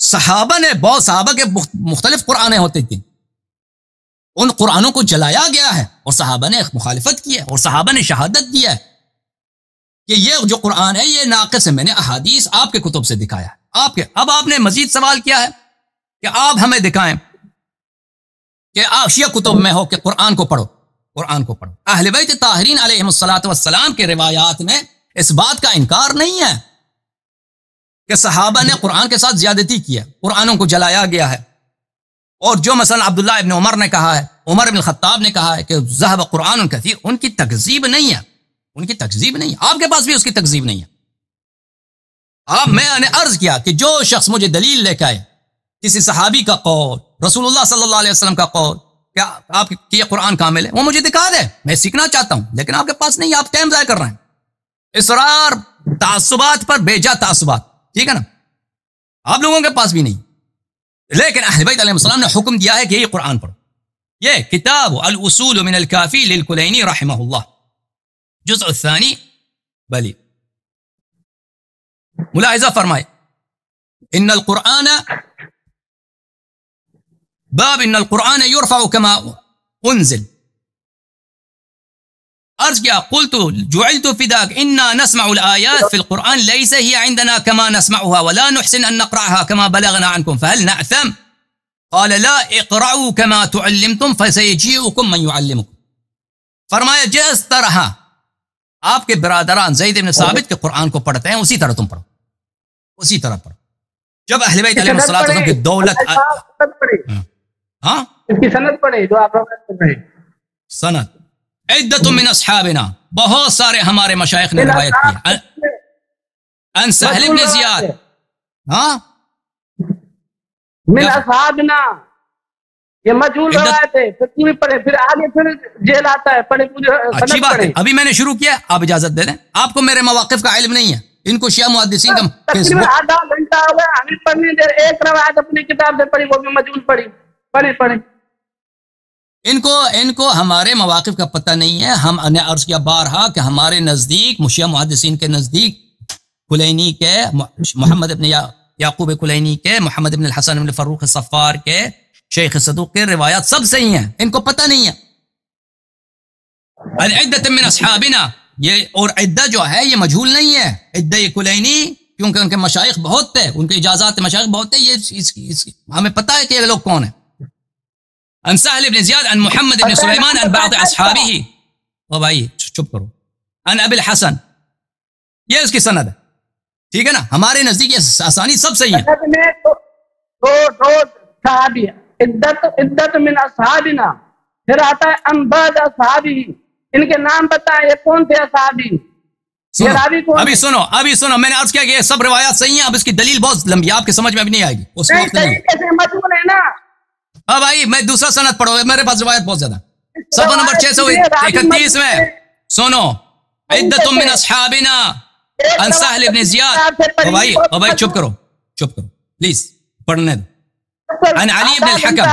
صحابہ نے بہت صحابہ کے مختلف قرآنیں ہوتے تھے، ان قرآنوں کو جلایا گیا ہے اور صحابہ نے مخالفت کی ہے اور صحابہ نے شہادت دیا ہے کہ یہ جو قرآن ہے یہ ناقص ہے. میں نے احادیث آپ کے کتب سے دکھایا ہے. اب آپ نے مزید سوال کیا ہے کہ آپ ہمیں دکھائیں کہ شیعہ کتب میں ہو کہ قرآن کو پڑھو. قرآن کو پڑھو. اہل بیت طاہرین علیہم الصلاۃ والسلام کے روایات میں اس بات کا انکار نہیں ہے کہ صحابہ نے قرآن کے ساتھ زیادتی کی ہے، قرآنوں کو جلایا گیا ہے. اور جو مثلا عبداللہ ابن عمر نے کہا ہے، عمر ابن الخطاب نے کہا ہے کہ ذهب قرآن کثیر، ان کی تکذیب نہیں ہے، ان کی تکذیب نہیں ہے. آپ کے پاس بھی اس کی تکذیب نہیں ہے. میں نے عرض کیا کہ جو شخص مجھے دلیل لے کے آئے کسی صحابی کا قول، رسول اللہ صلی اللہ علیہ وسلم کا قول، کیا آپ کی یہ قرآن کامل ہے، وہ مجھے دکھا دے. میں سیکھنا چاہتا ہوں، لیکن آپ کے پاس نہیں، آپ ٹائم ضائع کر رہے ہیں اصرار تعصبات پر، بیجا تعصبات. ٹھیک ہے نا، آپ لوگوں کے پاس بھی نہیں. لیکن اہل بیت علیہ السلام نے حکم دیا ہے کہ یہ قرآن پڑھو. یہ کتاب الاصول من الکافی للکلینی رحمہ اللہ، جزء الثانی. بلی ملاحظہ فرمائے، ان القرآن باب ان القرآن يرفع كما انزل. عرض کیا قلت جعلت فداك انا نسمع الآيات في القرآن ليس هي عندنا كما نسمعها ولا نحسن ان نقرأها كما بلغنا عنكم فهل نأثم؟ قال لا اقرأوا كما تعلمتم فسيجيئكم من يعلمكم. فرمایا جس طرح آپ کے برادران زید بن ثابت کے قرآن کو پڑھتے ہیں اسی طرح تم پڑھو، اسی طرح پڑھو. جب اہل بیت علیہ الصلوۃ کی دولت، ہاں اس کی سند پڑھے جو آپ روایت کر رہے ہیں. سند عدت من اصحابنا، بہت سارے ہمارے مشائخ نے روایت کی. ان سہل بن زیاد، ہاں من اصحابنا، یہ مجہول روایت ہے. پھر پوری پڑھے، پھر آگے پھر جیل آتا ہے، پڑھے پوری سند. اچھی بات ہے، ابھی میں نے شروع کیا، آپ اجازت دے دیں. آپ کو میرے مواقف کا علم نہیں ہے، ان کو شیعہ محدثین کا تقریباً آدھا گھنٹہ ہو گیا ہمیں پڑھنے دے. ایک روایت اپنی کتاب سے پڑھی، وہ بھی مجہول پڑھی. پڑھے ان کو ہمارے مواقف کا پتہ نہیں ہے. ہم نے عرض کیا بارہا کہ ہمارے نزدیک شیعہ محدثین کے نزدیک کلینی کے محمد ابن یعقوب کلینی کے، محمد ابن الحسن ابن فروخ صفار کے، شیخ صدوق کے روایات سب صحیح ہیں. ان کو پتہ نہیں ہے. العدت من اصحابنا، یہ اور عدہ جو ہے یہ مجہول نہیں ہے. عدہ یہ کلینی، کیونکہ ان کے مشائخ بہت تھے، ان کے اجازات مشائخ بہت تھے. یہ ہمیں پتہ ہے کہ یہ لوگ کون ہیں. ان سہل بن زیاد عن محمد بن سلیمان عن بعض اصحابہ، او بھائی چپ کرو، عن ابی الحسن، یہ اس کی سند ہے. ٹھیک ہے نا، ہمارے نزدیک یہ آسانی سب صحیح ہے. دو صحابی، عدت من اصحابنا، پھر آتا ہے ان بعض اصحابہ. ان کے نام بتائیں، یہ کون تھے اصحابی؟ ابھی سنو، میں نے عرض کیا کہ یہ سب روایات صحیح ہیں. اب اس کی دلیل بہت لمبی، آپ کے سمجھ میں ابھی نہیں آئے گی. اس وقت نہیں مجہول ہے نا. ہاں بھائی، میں دوسرا سند پڑھو، میرے پاس روایت بہت زیادہ. صفحہ نمبر 631 میں سنو، عدت من اصحابنا ان سہل بن زیاد. او بھائی چپ کرو پلیز، پڑھنے دو. عن علی بن الحکم.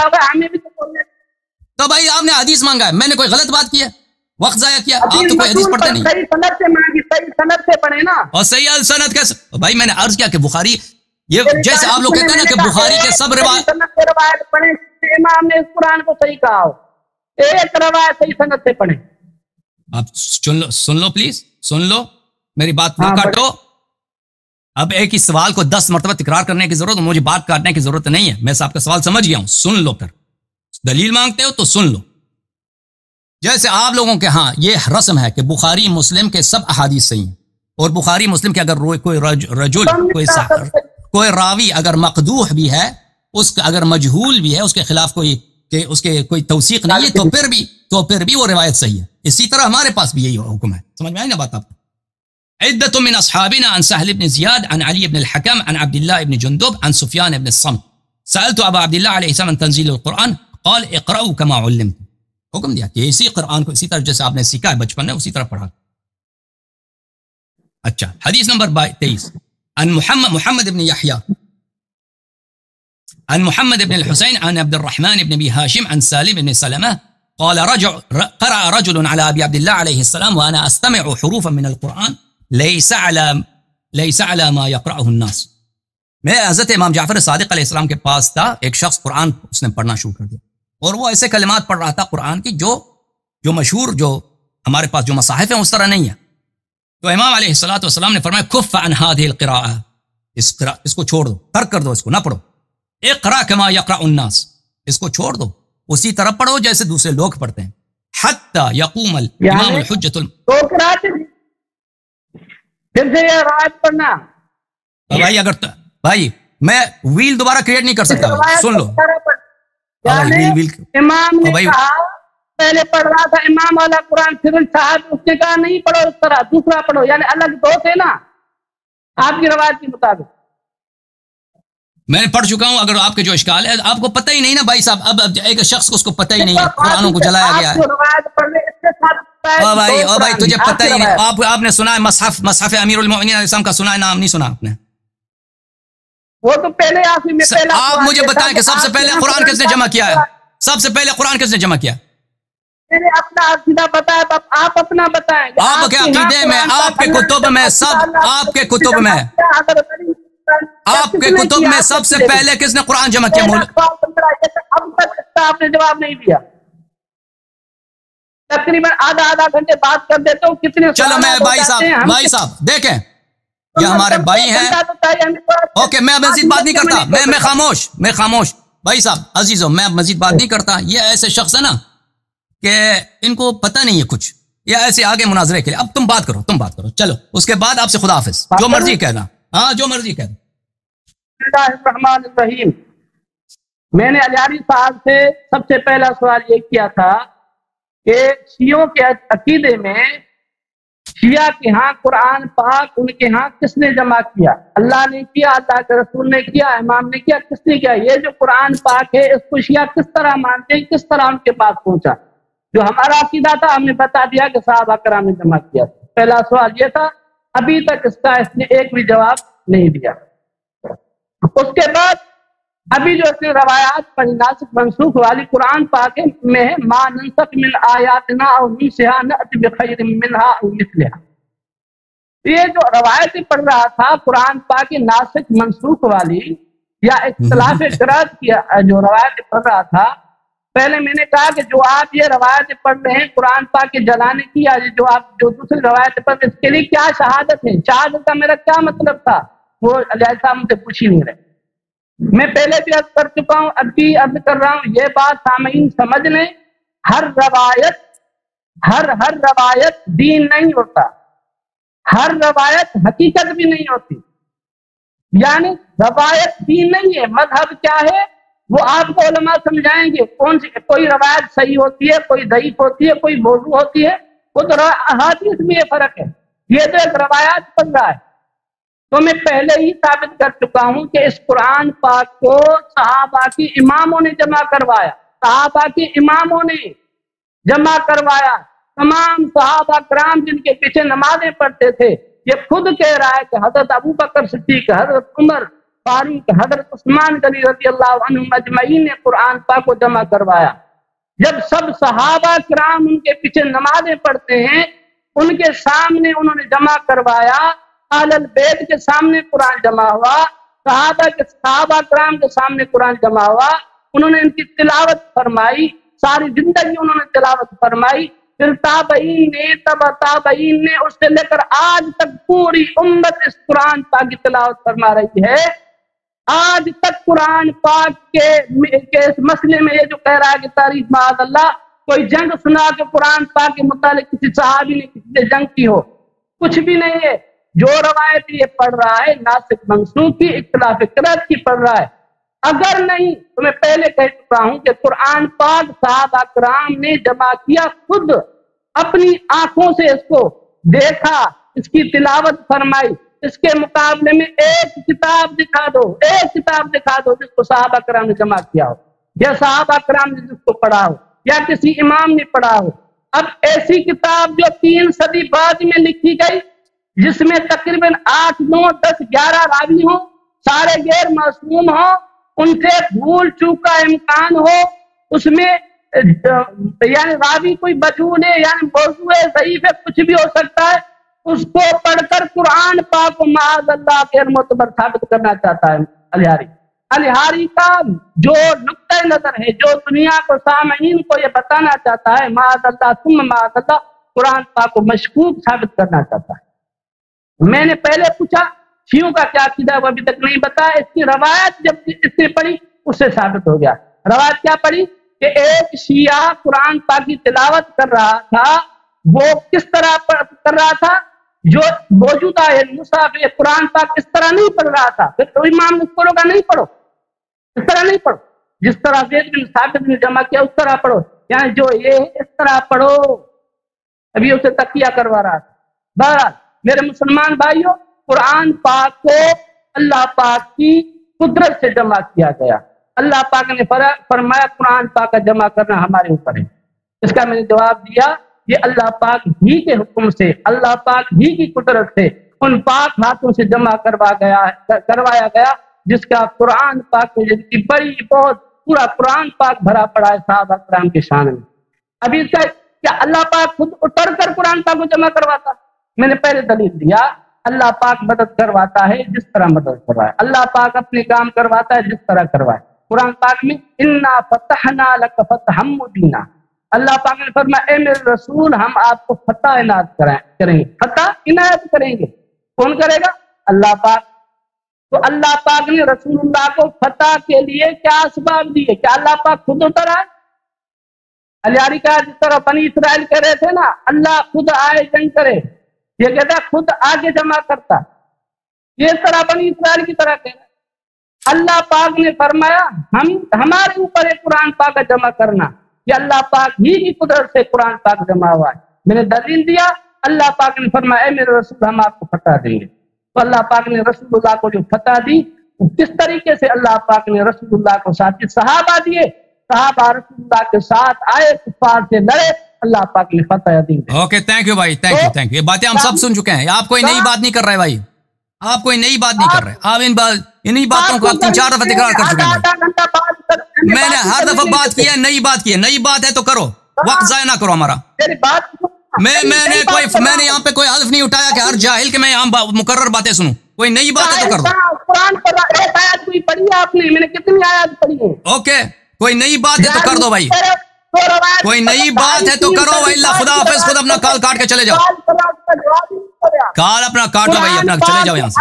تو بھائی آپ نے حدیث مانگا ہے، میں نے کوئی غلط بات کی ہے، وقت ضائع کیا؟ آپ تو کوئی حدیث پڑھتے نہیں. صحیح سند سے مانگی، صحیح سند سے پڑھے نا. اور صحیح سند کیسے؟ بھائی میں نے عرض کیا کہ بخاری، یہ جیسے آپ لوگ کہتے ہیں نا کہ بخاری کے سب روایت پڑھیں. امام نے اس قرآن کو صحیح کہا ہو، ایک روایت صحیح سند سے پڑھیں. آپ سن لو پلیز، سن لو، میری بات نہ کاٹو. اب ایک ہی سوال کو 10 مرتبہ تکرار کرنے کی ضرورت، مجھے بات کاٹنے کی ضرورت نہیں ہے. میں آپ کا سوال سمجھ گیا ہوں، سن لو. پھر دلیل مانگتے ہو تو سن لو. جیسے آپ لوگوں کے ہاں یہ رسم ہے کہ بخاری مسلم کے سب احادیث صحیح ہیں، اور بخاری مسلم کے اگر کوئی رجل، کوئی راوی اگر مقدوح بھی ہے، اس کا اگر مجہول بھی ہے، اس کے خلاف کوئی توثیق نہیں ہے، تو پھر بھی وہ روایت صحیح ہے. اسی طرح ہمارے پاس بھی یہی حکم ہے. سمجھ میں آئی نا بات آپ کو؟ عدت من اصحابنا عن سهل بن زياد عن علي بن الحكم عن عبد الله بن جندب عن سفيان بن الصمت. سألت ابا عبد الله عليه السلام عن تنزيل القرآن قال اقرأوا كما علمتم. حکم دیا کہ اسی قرآن کو اسی طرح جیسے آپ نے سیکھا ہے بچپن میں اسی طرح پڑھا. اچھا، حدیث نمبر 23 عن محمد بن يحيى عن محمد بن الحسين عن عبد الرحمن بن ابي هاشم عن سالم بن سلمة قال قرأ رجل على ابي عبد الله عليه السلام وانا استمع حروفا من القرآن ليس على ما يقرأه الناس. میں حضرت امام جعفر صادق علیہ السلام کے پاس تھا، ایک شخص قرآن اس نے پڑھنا شروع کر دیا، اور وہ ایسے کلمات پڑھ رہا تھا قرآن کی جو مشہور، جو ہمارے پاس جو مصاحف ہیں اس طرح نہیں ہے۔ تو امام علیہ السلام نے فرمایا کف عن هذه القراءة، اس کو چھوڑ دو، ترک کر دو، اس کو نہ پڑھو۔ اقرا کما یقرأ الناس، اس کو چھوڑ دو، اسی طرح پڑھو جیسے دوسرے لوگ پڑھتے ہیں۔ حتی یقوم الامام الحجۃ پھر سے یہ روایت پڑھنا بھائی، اگر بھائی میں ویل دوبارہ کریٹ نہیں کر سکتا، سن لو امام نے کہا، پہلے پڑھ رہا تھا امام والا قرآن، پھر صاحب اس نے کہا نہیں پڑھو اس طرح، دوسرا پڑھو، یعنی الگ دو تھے نا آپ کی روایت کے مطابق۔ میں نے پڑھ چکا ہوں، اگر آپ کے جو اشکال ہے، آپ کو پتہ ہی نہیں نا بھائی صاحب، اب ایک شخص کو اس کو پتہ ہی نہیں ہے، قرآنوں کو جلایا گیا ہے۔ او بھائی تجھے پتہ ہی نہیں، آپ نے سنا ہے مصحف امیر المؤمنین علیہ السلام کا سنا ہے نام؟ نہیں سنا آپ نے؟ وہ تو پہلے آپ مجھے بتائیں کہ سب سے پہلے قرآن کس نے جمع کیا ہے؟ سب سے پہلے قرآن کس نے جمع کیا؟ میں نے اپنا عقیدہ بتایا، آپ اپنا بتائیں۔ آپ کے عقیدے میں، آپ کے کتب میں، سب آپ کے کتب میں، آپ کے کتب میں سب سے پہلے کس نے قرآن جمع کیا؟ اب تک آپ نے جواب نہیں دیا، تقریباً آدھا گھنٹے بات کر دیتے ہو، کتنے؟ چلو میں بھائی صاحب دیکھیں، یہ ہمارے بھائی ہیں، اوکے میں مزید بات نہیں کرتا، میں خاموش بھائی صاحب عزیزوں، میں مزید بات نہیں کرتا۔ یہ ایسے شخص ہے نا کہ ان کو پتہ نہیں ہے کچھ، یا ایسے آگے مناظرے کے لیے۔ اب تم بات کرو، چلو اس کے بعد آپ سے خدا حافظ، جو مرضی کہنا، ہاں جو مرضی کہنا۔ بسم اللہ الرحمن الرحیم۔ میں نے علیاری صاحب سے سب سے پہلا سوال یہ کیا تھا کہ شیعوں کے عقیدے میں، شیعہ کے ہاں قرآن پاک ان کے ہاں کس نے جمع کیا؟ اللہ نے کیا، اللہ کے رسول نے کیا، امام نے کیا، کس نے کیا؟ یہ جو قرآن پاک ہے اس کو شیعہ کس طرح مانتے ہیں، کس طرح ان کے پاس پہنچا؟ جو ہمارا عقیدہ تھا ہم نے بتا دیا کہ صحابہ کرام نے جمع کیا تھا۔ پہلا سوال یہ تھا، ابھی تک اس نے ایک بھی جواب نہیں دیا۔ اس کے بعد ابھی جو اس نے روایات پر ناسخ منسوخ والی قرآن پاک میں ہے، ما ننسخ من آیاتنا او ننسها نأتی بخیر منها او مثلها، یہ جو روایت پڑھ رہا تھا قرآن پاک ناسخ منسوخ والی یا اختلاف قرات کی جو روایت پڑھ رہا تھا، پہلے میں نے کہا کہ جو آپ یہ روایت پڑھ رہے ہیں قرآن پاک کے جلانے کی، یا جو آپ جو دوسری روایت پڑھ رہے ہیں، اس کے لیے کیا شہادت ہے؟ شہادت کا میرا کیا مطلب تھا؟ وہ علیہ السلام مجھے پوچھ ہی نہیں رہے۔ میں پہلے بھی عرض کر چکا ہوں، اب بھی عرض کر رہا ہوں، یہ بات سامعین سمجھ لیں، ہر روایت دین نہیں ہوتا، ہر روایت حقیقت بھی نہیں ہوتی، یعنی روایت دین نہیں ہے۔ مذہب کیا ہے وہ آپ کو علماء سمجھائیں گے، کون سی کوئی روایت صحیح ہوتی ہے، کوئی ضعیف ہوتی ہے، کوئی موضوع ہوتی ہے، وہ تو احادیث میں یہ فرق ہے، یہ تو ایک روایات پڑھ رہا ہے۔ تو میں پہلے ہی ثابت کر چکا ہوں کہ اس قرآن پاک کو صحابہ کی اماموں نے جمع کروایا، صحابہ کی اماموں نے جمع کروایا۔ تمام صحابہ کرام جن کے پیچھے نمازیں پڑھتے تھے، یہ خود کہہ رہا ہے کہ حضرت ابو بکر صدیق، حضرت عمر فاروق، حضرت عثمان غنی رضی اللہ عنہم اجمعین نے قرآن پاک کو جمع کروایا۔ جب سب صحابہ کرام ان کے پیچھے نمازیں پڑھتے ہیں، ان کے سامنے انہوں نے جمع کروایا، اہل البیت کے سامنے قرآن جمع ہوا، صحابہ کرام کے سامنے قرآن جمع ہوا، انہوں نے ان کی تلاوت فرمائی، ساری زندگی انہوں نے تلاوت فرمائی، پھر تابعین نے، تابعین نے، اس سے لے کر آج تک پوری امت اس قرآن پاک کی تلاوت فرما رہی ہے۔ آج تک قرآن پاک کے اس مسئلے میں یہ جو کہہ رہا ہے کہ تعریف معاذ اللہ، کوئی جنگ سنا کہ قرآن پاک کے متعلق کسی صحابی نے کسی سے جنگ کی ہو، کچھ بھی نہیں ہے۔ جو روایت یہ پڑھ رہا ہے ناسخ منسوخ کی، اختلاف قرات کی پڑھ رہا ہے۔ اگر نہیں تو میں پہلے کہہ چکا ہوں کہ قرآن پاک صحابہ کرام نے جمع کیا، خود اپنی آنکھوں سے اس کو دیکھا، اس کی تلاوت فرمائی۔ اس کے مقابلے میں ایک کتاب دکھا دو جس کو صحابہ کرام نے جمع کیا ہو، یا صحابہ کرام نے جس کو پڑھا ہو، یا کسی امام نے پڑھا ہو۔ اب ایسی کتاب جو 3 صدی بعد میں لکھی گئی، جس میں تقریباً 8، 9، 10، 11 راوی ہوں، سارے غیر معصوم ہوں، ان سے بھول چوک کا امکان ہو، اس میں یعنی راوی کوئی مجہول ہے، یعنی موضوع ہے، ضعیف ہے، کچھ بھی ہو سکتا ہے، اس کو پڑھ کر قرآن پاک کو معاذ اللہ غیر معتبر ثابت کرنا چاہتا ہے۔ الہاری کا جو نقطۂ نظر ہے، جو دنیا کو سامعین کو یہ بتانا چاہتا ہے، معاذ اللہ ثم معاذ اللہ، قرآن پاک کو مشکوک ثابت کرنا چاہتا ہے۔ میں نے پہلے پوچھا شیعوں کا کیا عقیدہ ہے، وہ ابھی تک نہیں بتایا۔ اس کی روایت جب اس نے پڑھی اس سے ثابت ہو گیا۔ روایت کیا پڑھی کہ ایک شیعہ قرآن پاک کی تلاوت کر رہا تھا، وہ کس طرح کر رہا تھا؟ جو موجودہ ہے مصحف قرآن پاک اس طرح نہیں پڑھ رہا تھا۔ پھر تو امام اس کو روکا نہیں پڑھو، اس طرح نہیں پڑھو، جس طرح زید بن ثابت نے جمع کیا اس طرح پڑھو، یعنی جو یہ اس طرح پڑھو۔ ابھی اسے تقیہ کروا رہا تھا۔ بہرحال میرے مسلمان بھائیوں، قرآن پاک کو اللہ پاک کی قدرت سے جمع کیا گیا۔ اللہ پاک نے فرمایا قرآن پاک کا جمع کرنا ہمارے اوپر ہے۔ اس کا میں نے جواب دیا یہ اللہ پاک ہی کے حکم سے، اللہ پاک ہی کی قدرت سے ان پاک ہاتھوں سے جمع کروایا گیا، جس کا قرآن پاک میں جن کی بڑی بہت پورا قرآن پاک بھرا پڑا ہے صحابہ کرام کی شان میں۔ ابھی اس کا کیا اللہ پاک خود اتر کر قرآن پاک کو جمع کرواتا؟ میں نے پہلے دلیل دیا اللہ پاک مدد کرواتا ہے جس طرح مدد کروائے، اللہ پاک اپنے کام کرواتا ہے جس طرح کروائے۔ قرآن پاک میں انا فتحنا لک فتحا مبینا، اللہ پاک نے فرمایا اے میرے رسول ہم آپ کو فتح عنایت کریں گے، فتح عنایت کریں گے۔ کون کرے گا؟ اللہ پاک۔ تو اللہ پاک نے رسول اللہ کو فتح کے لیے کیا اسباب دیے؟ کیا اللہ پاک خود اتر آئے؟ علیاری کا جس طرح بنی اسرائیل کہہ رہے تھے نا اللہ خود آئے جنگ کرے، یہ کہتا ہے خود آگے جمع کرتا، یہ اس طرح بنی اسرائیل کی طرح کہہ رہا ہے۔ اللہ پاک نے فرمایا ہمارے اوپر ہے قرآن پاک کا جمع کرنا، یہ اللہ پاک ہی کی قدرت سے قرآن پاک جمع ہوا ہے۔ میں نے دلیل دیا اللہ پاک نے فرمایا اے میرے رسول ہم آپ کو فتح دیں گے۔ تو اللہ پاک نے رسول اللہ کو جو فتح دی، کس طریقے سے اللہ پاک نے رسول اللہ کو ساتھی صحابہ دیے، صحابہ رسول اللہ کے ساتھ آئے، کفار سے لڑے، اللہ پاک نے فتح دی۔ اوکے تھینک یو بھائی، تھینک یو۔ یہ باتیں ہم سب سن چکے ہیں، آپ کوئی نئی بات نہیں کر رہے بھائی، آپ کوئی نئی بات نہیں کر رہے، آپ انہی باتوں کو آپ 3-4 دفعہ تکرار کر چکے ہیں۔ میں نے ہر دفعہ بات کی ہے، نئی بات کی ہے، نئی بات ہے تو کرو، وقت ضائع نہ کرو ہمارا۔ میں نے یہاں پہ کوئی حلف نہیں اٹھایا کہ ہر جاہل کے میں یہاں مقرر باتیں سنوں، کوئی نئی بات ہے تو کر دو۔ قرآن پر ایک آیت کوئی پڑھی ہے آپ نے؟ میں نے کتنی آیات پڑھی ہے؟ اوکے کوئی نئی بات ہے تو کر دو بھائی، کوئی نئی بات ہے تو کرو، وإلا خدا حافظ، خود اپنا کال کاٹ کے چلے جاؤ، کال اپنا کاٹو بھائی، اپنا چلے جاؤ یہاں سے۔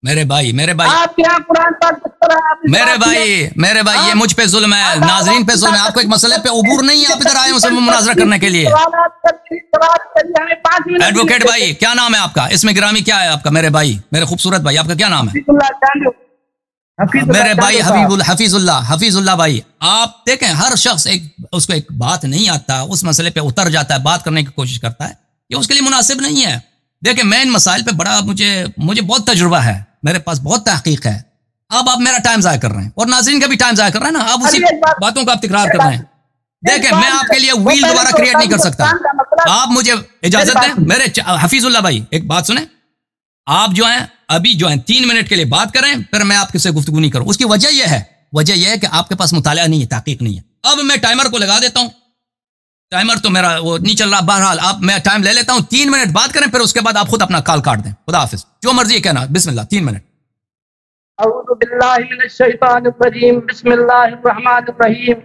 میرے بھائی میرے بھائی یہ مجھ پہ ظلم ہے، ناظرین پہ ظلم ہے، آپ کو ایک مسئلے پہ عبور نہیں ہے، آپ ادھر آئے اسے مناظرہ کرنے کے لیے۔ ایڈوکیٹ بھائی کیا نام ہے آپ کا؟ اسم گرامی کیا ہے آپ کا؟ میرے بھائی، میرے خوبصورت بھائی، آپ کا کیا نام ہے؟ میرے بھائی حفیظ اللہ بھائی، آپ دیکھیں ہر شخص اس کو ایک بات نہیں آتا، اس مسئلے پہ اتر جاتا ہے، بات کرنے کی کوشش کرتا ہے، یہ اس کے لیے مناسب نہیں ہے۔ دیکھیں میں ان مسائل پہ بڑا مجھے بہت تجربہ ہے، میرے پاس بہت تحقیق ہے، اب آپ میرا ٹائم ضائع کر رہے ہیں اور ناظرین کا بھی ٹائم ضائع کر رہے ہیں نا، آپ اسی باتوں کو آپ تکرار کر رہے ہیں۔ دیکھیں میں آپ کے لیے ویل دوبارہ کریٹ نہیں کر سکتا، آپ مجھے اجازت دیں۔ میرے حفیظ اللہ بھائی ایک بات سنیں، آپ جو ہیں ابھی 3 منٹ کے لیے بات کریں، پھر میں آپ سے گفتگو نہیں کروں۔ اس کی وجہ یہ ہے کہ آپ کے پاس مطالعہ نہیں ہے، تحقیق نہیں ہے۔ اب میں ٹائمر کو لگا دیتا ہوں، ٹائمر تو میرا وہ نہیں چل رہا، بہرحال آپ میں ٹائم لے لیتا ہوں، 3 منٹ بات کریں، پھر اس کے بعد آپ خود اپنا کال کاٹ دیں۔ خدا حافظ، جو مرضی کہنا، بسم اللہ، 3 منٹ۔ اعوذ باللہ من الشیطان الرجیم، بسم اللہ الرحمن الرحیم،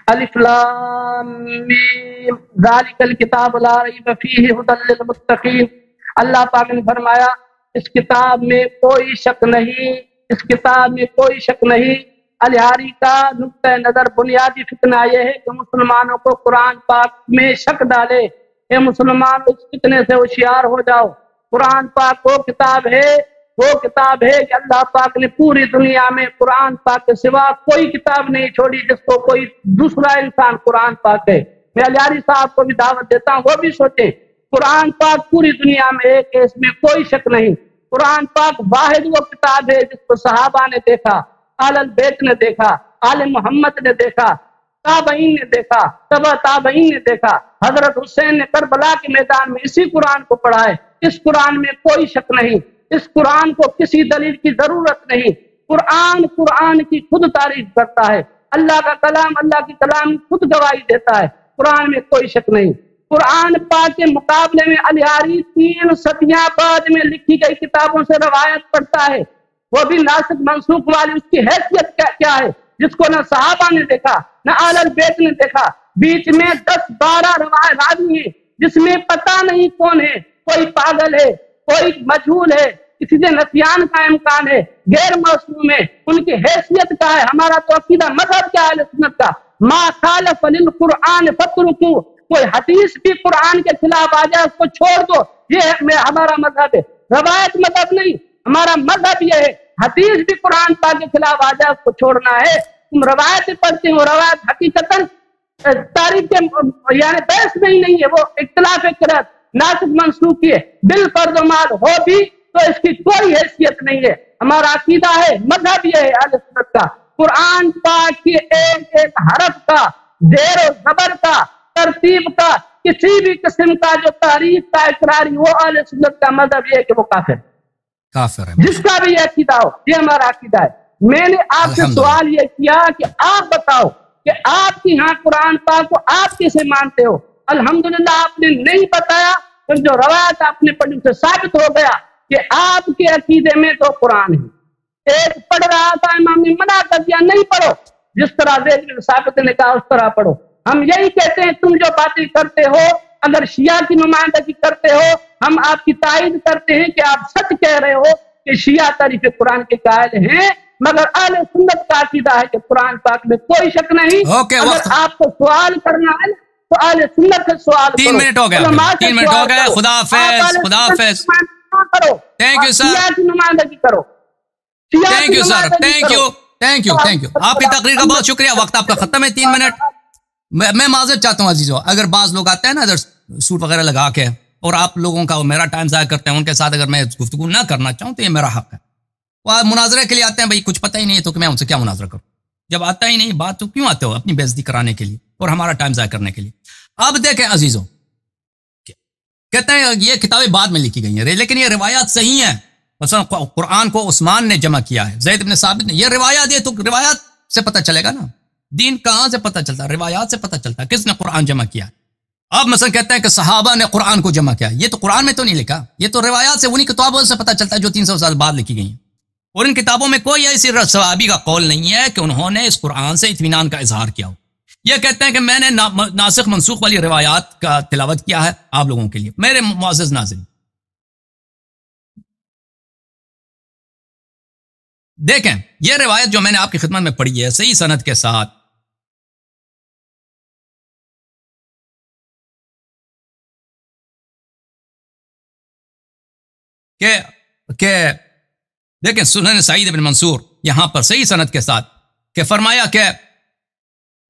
الف لام میم، ذالک الکتاب لا ریب فیہ ھدی للمتقین۔ اللہ پاک نے فرمایا اس کتاب میں کوئی شک نہیں، اس کتاب میں کوئی شک نہیں۔ الہاری کا نقطۂ نظر بنیادی فتنہ یہ ہے کہ مسلمانوں کو قرآن پاک میں شک ڈالے۔ اے مسلمان اس فتنے سے ہوشیار ہو جاؤ۔ قرآن پاک وہ کتاب ہے کہ اللہ پاک نے پوری دنیا میں قرآن پاک کے سوا کوئی کتاب نہیں چھوڑی جس کو کوئی دوسرا انسان قرآن پاک ہے۔ میں الہاری صاحب کو بھی دعوت دیتا ہوں، وہ بھی سوچیں، قرآن پاک پوری دنیا میں ایک ہے، اس میں کوئی شک نہیں۔ قرآن پاک واحد وہ کتاب ہے جس کو صحابہ نے دیکھا، آل البیت نے دیکھا، آل محمد نے دیکھا، تابعین نے دیکھا، تبع تابعین نے دیکھا، حضرت حسین نے کربلا کے میدان میں اسی قرآن کو پڑھا ہے۔ اس قرآن میں کوئی شک نہیں، اس قرآن کو کسی دلیل کی ضرورت نہیں۔ قرآن کی خود تعریف کرتا ہے، اللہ کا کلام، اللہ کی کلام خود گواہی دیتا ہے، قرآن میں کوئی شک نہیں۔ قرآن پاک کے مقابلے میں الہاری 3 صدیاں بعد میں لکھی گئی کتابوں سے روایت پڑھتا ہے، وہ بھی ناسخ منسوخ والی، اس کی حیثیت کیا ہے جس کو نہ صحابہ نے دیکھا نہ اہل البیت نے دیکھا؟ بیچ میں 10-12 راوی ہیں جس میں پتہ نہیں کون ہے، کوئی پاگل ہے، کوئی مجہول ہے، کسی سے نسیان کا امکان ہے، غیر معصوم ہے، ان کی حیثیت کا ہے۔ ہمارا تو عقیدہ مذہب کیا ہے اہل سنت کا؟ ما خالف للقرآن فاترکوہ، کوئی حدیث بھی قرآن کے خلاف آ جائے اس کو چھوڑ دو، یہ ہمارا مذہب ہے۔ روایت مذہب نہیں، ہمارا مذہب یہ ہے حدیث بھی قرآن پاک کے خلاف آ جائے اس کو چھوڑنا ہے۔ تم روایت پڑھتے ہو، روایت حقیقتاً تاریخ کے یعنی بحث میں ہی نہیں ہے، وہ اختلاف قرأت ناسخ منسوخ کی ہے، بالفرض و مال ہو بھی تو اس کی کوئی حیثیت نہیں ہے۔ ہمارا عقیدہ ہے، مذہب یہ ہے اہل سنت کا، قرآن پاک کے ایک ایک حرف کا، زیر و زبر کا، ترتیب کا، کسی بھی قسم کا جو تحریف کا اقراری، وہ اہل سنت کا مذہب یہ ہے کہ وہ کافر ہے، جس کا بھی یہ عقیدہ ہو، یہ ہمارا عقیدہ ہے۔ میں نے آپ سے سوال یہ کیا کہ آپ بتاؤ کہ آپ کی ہاں قرآن پاک کو آپ کیسے مانتے ہو؟ الحمدللہ آپ نے نہیں بتایا، پھر جو روایت آپ نے پڑھی سے ثابت ہو گیا کہ آپ کے عقیدے میں تو قرآن ہے۔ ایک پڑھ رہا تھا، امام نے منع کر دیا نہیں پڑھو، جس طرح زید بن ثابت نے کہا اس طرح پڑھو۔ ہم یہی کہتے ہیں تم جو باتیں کرتے ہو، اگر شیعہ کی نمائندگی کرتے ہو، ہم آپ کی تائید کرتے ہیں کہ آپ سچ کہہ رہے ہو کہ شیعہ تعریف قرآن کے قائل ہیں، مگر اہل سنت کا عقیدہ ہے کہ قرآن پاک میں کوئی شک نہیں۔ اگر آپ کو سوال کرنا ہے تو اہل سنت سے سوال کرو۔ 3 منٹ ہو گئے، 3 منٹ ہو گئے، خدا حافظ، خدا حافظ، تھینک یو سر، شیعہ کی نمائندگی کرو، thank you sir, thank you, thank you, thank you, آپ کی تقریر کا بہت شکریہ، وقت آپ کا ختم ہے، 3 منٹ۔ میں معذرت چاہتا ہوں عزیزو، اگر بعض لوگ آتے ہیں نا ادھر سوٹ وغیرہ لگا کے اور آپ لوگوں کا میرا ٹائم ضائع کرتے ہیں، ان کے ساتھ اگر میں گفتگو نہ کرنا چاہوں تو یہ میرا حق ہے۔ وہ مناظرے کے لیے آتے ہیں، بھائی کچھ پتہ ہی نہیں ہے تو کہ میں ان سے کیا مناظرہ کروں؟ جب آتا ہی نہیں بات تو کیوں آتے ہو؟ اپنی بے عزتی کرانے کے لیے اور ہمارا ٹائم ضائع کرنے کے لیے۔ اب دیکھیں عزیزو، کہتے ہیں یہ کتابیں بعد میں لکھی گئی ہیں لیکن یہ روایات صحیح ہیں۔ مثلا قرآن کو عثمان نے جمع کیا ہے، زید بن ثابت نے، یہ روایات، یہ تو روایات سے پتہ چلے گا نا، دین کہاں سے پتہ چلتا ہے؟ روایات سے پتہ چلتا ہے کس نے قرآن جمع کیا۔ آپ مثلا کہتے ہیں کہ صحابہ نے قرآن کو جمع کیا، یہ تو قرآن میں تو نہیں لکھا، یہ تو روایات سے، انہی کتابوں سے پتہ چلتا ہے جو 300 سال بعد لکھی گئی ہیں، اور ان کتابوں میں کوئی ایسی صحابی کا قول نہیں ہے کہ انہوں نے اس قرآن سے اطمینان کا اظہار کیا ہو۔ یہ کہتے ہیں کہ میں نے ناسخ منسوخ والی روایات کا تلاوت کیا ہے آپ لوگوں کے لیے۔ میرے معزز ناظرین، دیکھیں یہ روایت جو میں نے آپ کی خدمت میں پڑھی ہے صحیح سند کے ساتھ، کہ دیکھیں سنن سعید بن منصور یہاں پر صحیح سند کے ساتھ کہ فرمایا کہ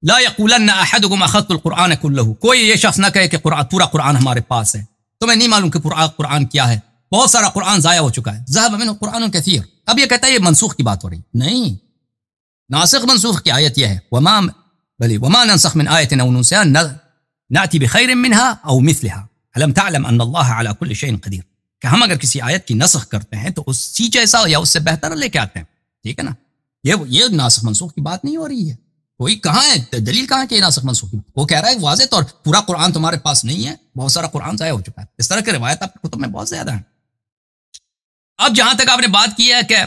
لا یقولن احدکم اخذت القرآن کلہ، کوئی یہ شخص نہ کہے کہ پورا قرآن ہمارے پاس ہے، تمہیں نہیں معلوم کہ پورا قرآن کیا ہے، بہت سارا قرآن ضائع ہو چکا ہے، ذهب منه قرآن کثیر۔ اب یہ کہتا ہے یہ منسوخ کی بات ہو رہی نہیں، ناسخ منسوخ کی آیت یہ ہے وما ننسخ من آیت او ننسها نأتی بخیر منها او مثلها الم تعلم ان اللہ علی کل شیء قدیر، کہ ہم اگر کسی آیت کی نسخ کرتے ہیں تو اسی جیسا یا اس سے بہتر لے کے آتے ہیں، ٹھیک ہے نا؟ یہ ناسخ منسوخ کی بات نہیں ہو رہی ہے، کوئی کہاں ہے دلیل کہاں کہ یہ ناسخ منسوخ کی؟ وہ کہہ رہا ہے واضح طور پورا قرآن تمہارے پاس نہیں ہے، بہت سارا قرآن ضائع ہو چکا ہے، اس طرح کی روایت آپ کی کتب میں بہت زیادہ ہیں۔ اب جہاں تک آپ نے بات کی ہے کہ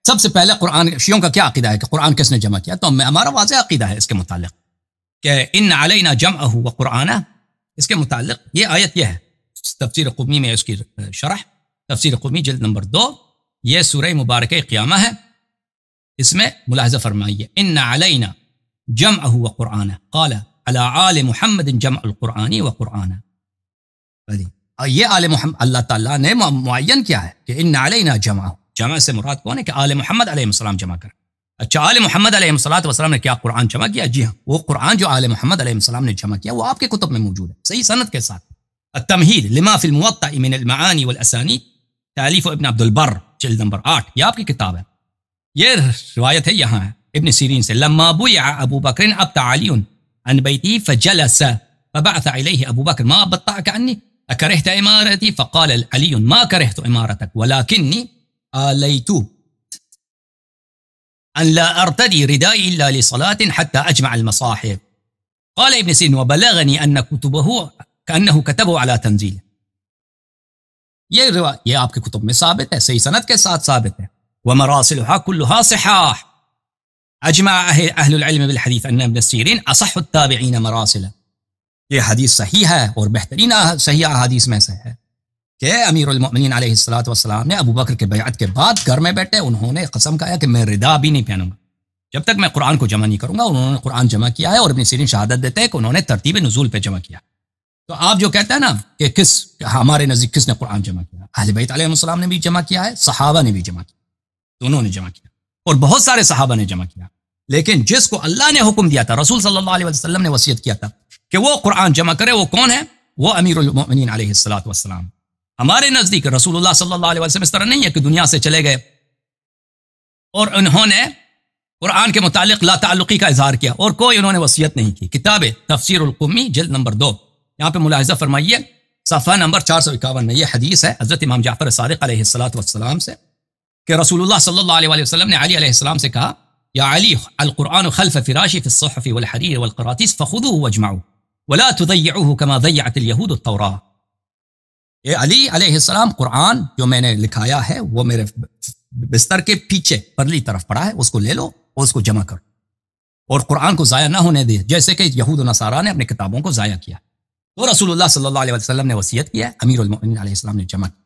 سب سے پہلے قرآن، شیعوں کا کیا عقیدہ ہے کہ قرآن کس نے جمع کیا؟ تو ہمارا واضح عقیدہ ہے اس کے متعلق کہ ان علینا جمعہ و قرآنہ، اس کے متعلق یہ آیت یہ ہے، تفسیر قمی میں اس کی شرح، تفسیر قمی جلد نمبر 2، یہ سورہ مبارکہ قیامہ ہے، اس میں ملاحظہ فرمائیے ان علینا جمعہ و قرآنہ قال علی آل محمد جمع القرآن و قرآنہ، یہ آل محمد اللہ تعالیٰ نے معین کیا ہے کہ ان علینا جمعہ، جمع سے مراد کون ہے کہ آل محمد علیہ السلام جمع کر۔ اچھا آل محمد علیہ السلام نے کیا قرآن جمع کیا؟ جی ہاں، وہ قرآن جو آل محمد علیہ السلام نے جمع کیا وہ آپ کے کتب میں موجود ہے صحیح سند کے ساتھ۔ التمہید لما فی الموطأ من المعانی والاسانید، تالیف ابن عبد البر جلد نمبر 8، یہ آپ کی کتاب ہے۔ یہ روایت ہے یہاں ہے ابن سیرین سے، لما بیع ابو بکر ابطأ علی عن بیتہ فجلس فبعث إليه أبو بكر ما بطعك عني أكرهت إمارتي فقال علي ما كرهت إمارتك ولكني آليت أن لا أرتدي ردائي إلا لصلاة حتى أجمع المصاحف. قال ابن سيرين وبلغني أن كتبه كأنه كتبه على تنزيل. یہ آپ کے کتب میں ثابت ہے، صحیح سند کے ساتھ ثابت ہے. ومراسلها كلها صحاح. اجمع اہل العلم بالحدیث ان ابن سیرین اصح التابعین مراسلا. یہ حدیث صحیح ہے اور بہترین صحیح احادیث میں سے ہے کہ امیر المؤمنین علیہ الصلوۃ والسلام نے ابو بکر کے بیعت کے بعد گھر میں بیٹھے انہوں نے قسم کھایا کہ میں ردا بھی نہیں پہنوں گا جب تک میں قرآن کو جمع نہیں کروں گا. انہوں نے قرآن جمع کیا ہے اور ابن سیرین شہادت دیتے ہیں کہ انہوں نے ترتیب نزول پہ جمع کیا. تو آپ جو کہتے ہیں نا کہ ہمارے نزدیک کس نے قرآن جمع کیا، اہل بیت علیہ السلام نے بھی جمع کیا ہے، صحابہ نے بھی جمع کیا، دونوں نے جمع کیا اور بہت سارے صحابہ نے جمع کیا. لیکن جس کو اللہ نے حکم دیا تھا، رسول صلی اللہ علیہ وسلم نے وصیت کیا تھا کہ وہ قرآن جمع کرے، وہ کون ہے؟ وہ امیر المؤمنین علیہ الصلوۃ والسلام. ہمارے نزدیک رسول اللہ صلی اللہ علیہ وسلم اس طرح نہیں ہے کہ دنیا سے چلے گئے اور انہوں نے قرآن کے متعلق لا تعلقی کا اظہار کیا اور کوئی انہوں نے وصیت نہیں کی. کتاب تفسیر القمی جلد نمبر 2 یہاں پہ ملاحظہ فرمائیے صفحہ نمبر 451 میں یہ حدیث ہے حضرت امام جعفر صادق علیہ الصلوۃ والسلام سے کہ رسول اللہ صلی اللہ علیہ وسلم نے علی علیہ السلام سے کہا یا علی القرآن خلف فراشی فی الصحف والحریر والقراطیس فخذوه واجمعوه ولا تضيعوه كما ضيعت اليهود التوراة. اے علی علیہ السلام، قرآن جو میں نے لکھایا ہے وہ میرے بستر کے پیچھے پرلی طرف پڑا ہے، اس کو لے لو اور اس کو جمع کرو اور قرآن کو ضائع نہ ہونے دے جیسے کہ یہود و نصارہ نے اپنے کتابوں کو ضائع کیا. تو رسول اللہ صلی اللہ علیہ وسلم نے وصیت کیا ہے، امیر المؤمنین علیہ السلام نے جمع کیا،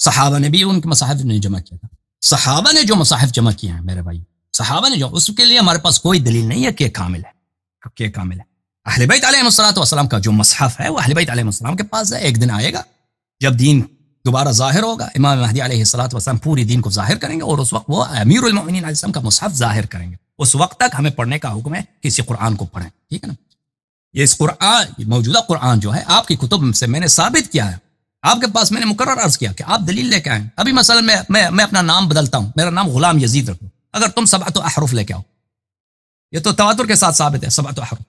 صحابہ نے بھی ان کے مصاحف نے جمع کیا تھا. صحابہ نے جو مصاحف جمع کیے ہیں میرے بھائی، صحابہ نے جو، اس کے لیے ہمارے پاس کوئی دلیل نہیں ہے کہ کامل ہے، کہ کامل ہے. اہل بیت علیہ الصلوۃ والسلام کا جو مصحف ہے وہ اہل بیت علیہ السلام کے پاس ہے. ایک دن آئے گا جب دین دوبارہ ظاہر ہوگا، امام مہدی علیہ الصلوۃ والسلام پوری دین کو ظاہر کریں گے اور اس وقت وہ امیر المؤمنین علیہ السلام کا مصحف ظاہر کریں گے. اس وقت تک ہمیں پڑھنے کا حکم ہے، کسی قرآن کو پڑھیں، ٹھیک ہے نا. یہ اس قرآن، موجودہ قرآن جو ہے آپ کی کتب سے میں نے ثابت کیا ہے، آپ کے پاس میں نے مقرر عرض کیا کہ آپ دلیل لے کے آئیں. ابھی مثلا میں اپنا نام بدلتا ہوں، میرا نام غلام یزید رکھو، اگر تم 7 احرف لے کے آؤ، یہ تو تواتر کے ساتھ ثابت ہے 7 احرف،